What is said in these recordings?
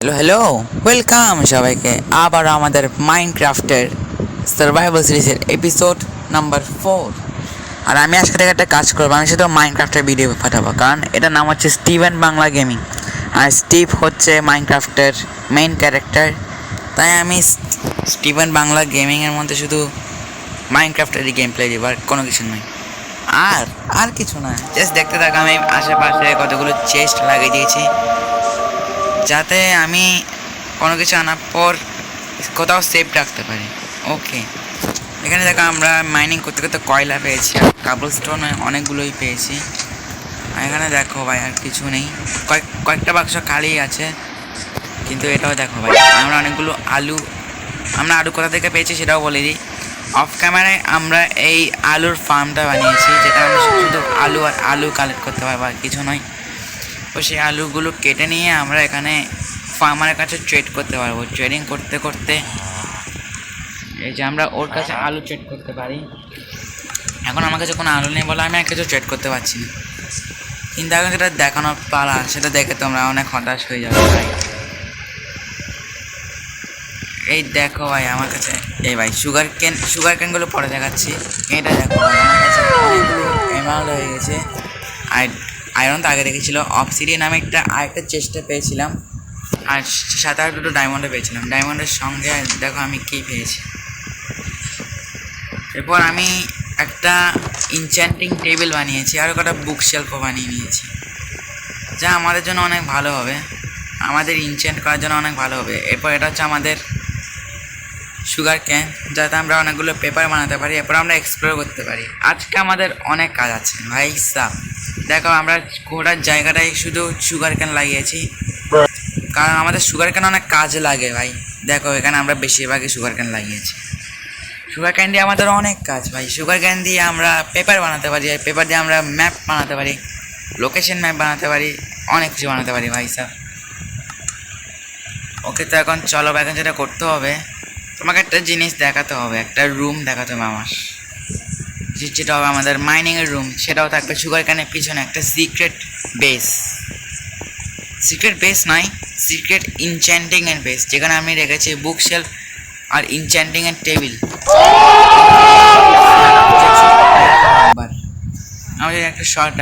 Hello hello, welcome সবাইকে আবার আমাদের মাইনক্রাফটের সার্ভাইভাল সিরিজের এপিসোড নাম্বার 4। আর আমি আজকে থেকে একটা কাজ করবো, আমি শুধু মাইনক্রাফটের ভিডিও পাঠাবো, কারণ এটার নাম হচ্ছে স্টিভেন বাংলা গেমিং। আর স্টিভ হচ্ছে মাইনক্রাফটের মেইন ক্যারেক্টার, তাই আমি স্টিভেন বাংলা গেমিংয়ের মধ্যে শুধু মাইনক্রাফটেরই গেম প্লে দিব, আর কোনো কিছু নয়। আর আর কিছু না, জাস্ট দেখতে থাকা। আমি আশেপাশে কতগুলো চেস্ট লাগিয়ে দিয়েছি, যাতে আমি কোনো কিছু আনার পর কোথাও সেফ রাখতে পারি। ওকে, এখানে দেখো আমরা মাইনিং করতে করতে কয়লা পেয়েছি, আর কাবল স্টোন অনেকগুলোই পেয়েছি। আর এখানে দেখো ভাই আর কিছু নেই, কয়েকটা বাক্স খালি আছে। কিন্তু এটাও দেখো ভাই, আমরা অনেকগুলো আমরা আলু কোথা থেকে পেয়েছি সেটাও বলে দিই। অফ ক্যামেরায় আমরা এই আলুর ফার্মটা বানিয়েছি, যেটা আমরা শুধু আলু আর আলু কালেক্ট করতে পারবো, আর কিছু নয়। তো সেই আলুগুলো কেটে নিয়ে আমরা এখানে ফার্মারের কাছে ট্রেড করতে পারবো। ট্রেডিং করতে করতে এই যে আমরা ওর কাছে আলু ট্রেড করতে পারি। এখন আমার কাছে কোনো আলু নেই বলে আমি আর কিছু ট্রেড করতে পারছি না, কিন্তু এখন যেটা দেখানোর পালা সেটা দেখে তোমরা অনেক হতাশ হয়ে যাবে ভাই। এই দেখো ভাই আমার কাছে, এই ভাই সুগার ক্যানগুলো পরে দেখাচ্ছি। এটা দেখো ভাই, আমার কাছে অনেকগুলো এমারাল্ড হয়ে গেছে। আর আয়রন তো আগে দেখেছিল। অবসিডিয়ান আমি আরেকটা চেষ্টা পেয়েছিলাম, আর সাথে আর দুটো ডায়মন্ডও পেয়েছিলাম। ডায়মন্ডের সঙ্গে দেখো আমি কী পেয়েছি। এরপর আমি একটা ইনচ্যান্টিং টেবিল বানিয়েছি, আর কটা বুক শেলফও বানিয়ে নিয়েছি, যা আমাদের জন্য অনেক ভালো হবে, আমাদের ইনচ্যান্ট করার জন্য অনেক ভালো হবে। এরপর এটা হচ্ছে আমাদের সুগার ক্যান, যাতে আমরা অনেকগুলো পেপার বানাতে পারি, এরপর আমরা এক্সপ্লোর করতে পারি। আজকে আমাদের অনেক কাজ আছে ভাই সাহ। দেখো আমরা গোটার জায়গাটায় শুধু সুগার ক্যান লাগিয়েছি, কারণ আমাদের সুগার ক্যান অনেক কাজে লাগে ভাই। দেখো এখানে আমরা বেশিরভাগই সুগার ক্যান লাগিয়েছি। সুগার ক্যান দিয়ে আমাদের অনেক কাজ ভাই। সুগার ক্যান দিয়ে আমরা পেপার বানাতে পারি, আর পেপার দিয়ে আমরা ম্যাপ বানাতে পারি, লোকেশন ম্যাপ বানাতে পারি, অনেক কিছু বানাতে পারি ভাই স্যার। ওকে, তো এখন চলো এখন যেটা করতে হবে, তোমাকে একটা জিনিস দেখাতে হবে, একটা রুম দেখাতে হবে আমার, যেটা হবে আমাদের মাইনিংয়ের রুম। সেটাও থাকবে সুগার ক্যানের পিছনে একটা সিক্রেট বেস নয়, সিক্রেট ইনচ্যান্টিংয়ের বেস, যেখানে আমি রেখেছি বুক শেলফ আর ইনচ্যান্টিংয়ের টেবিল। আমাদের একটা শর্ট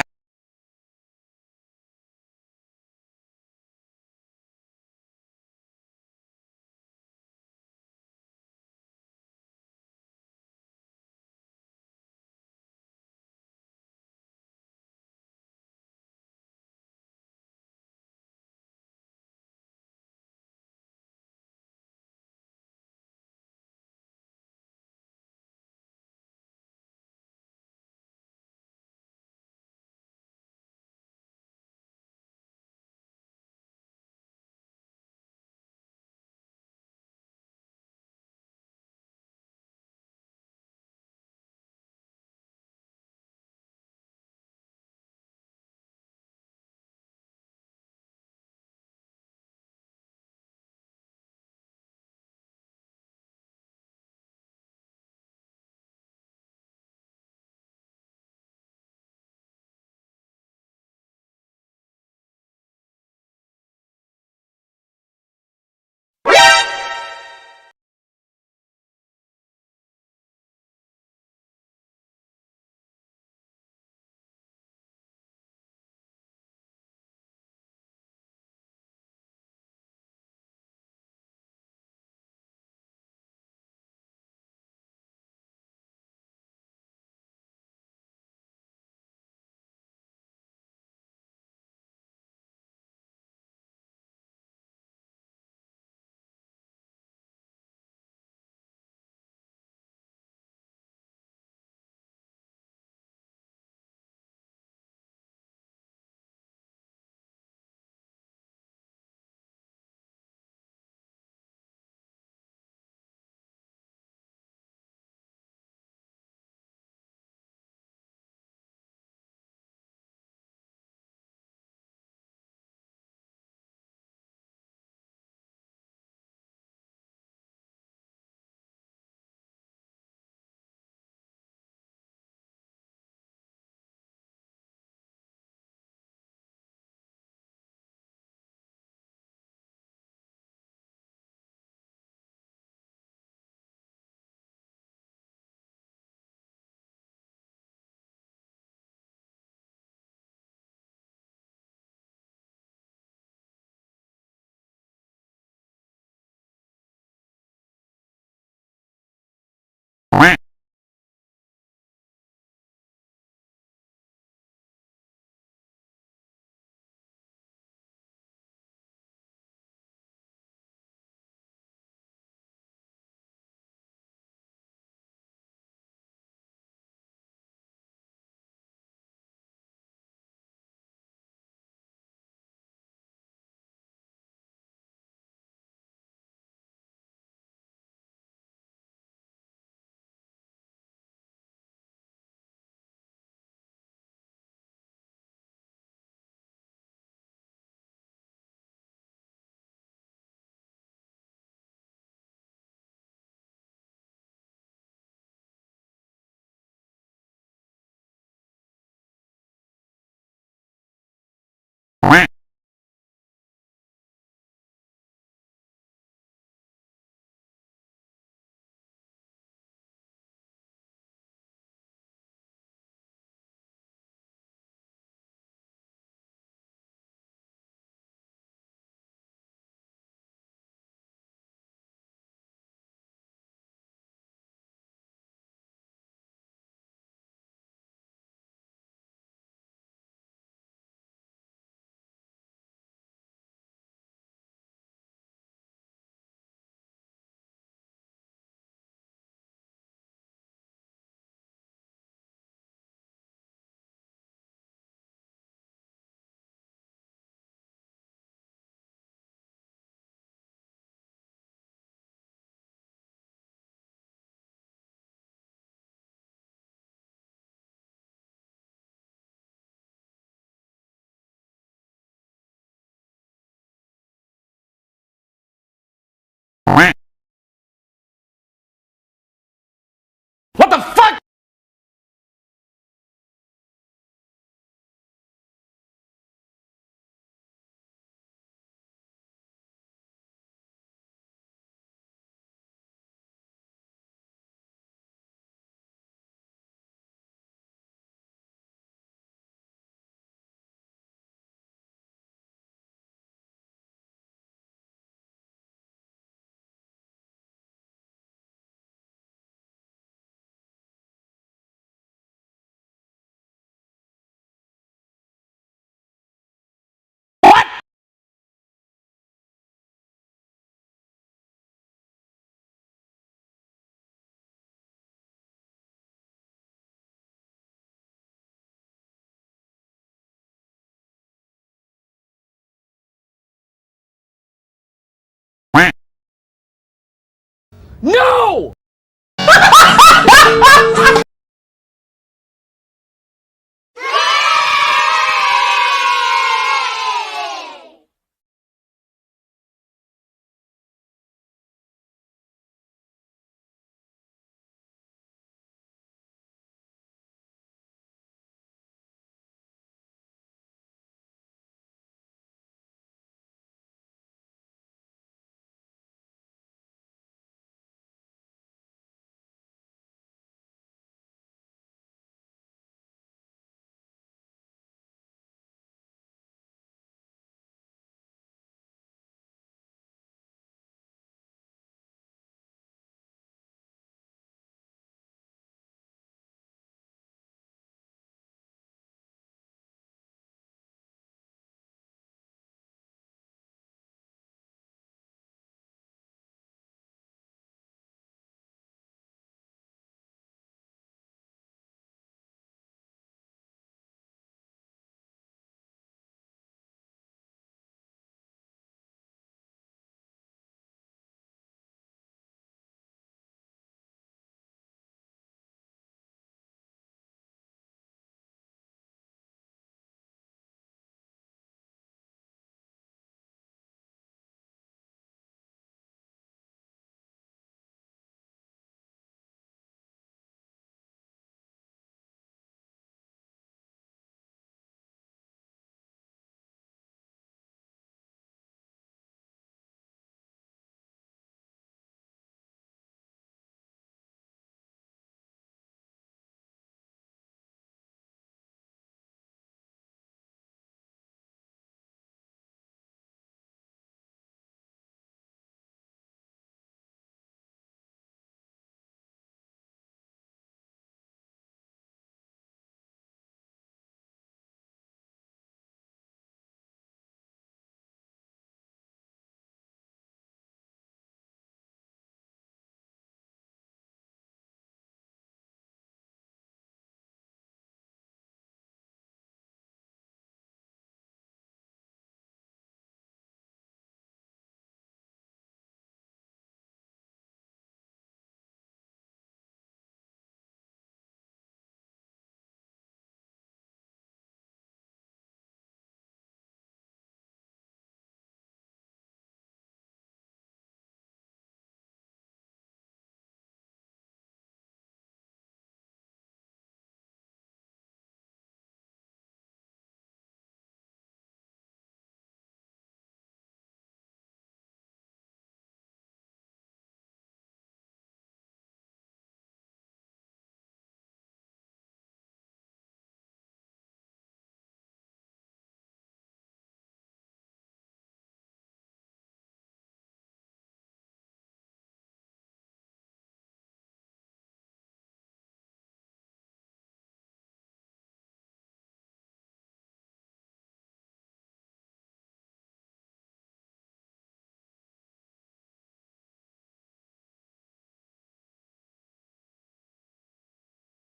Quack.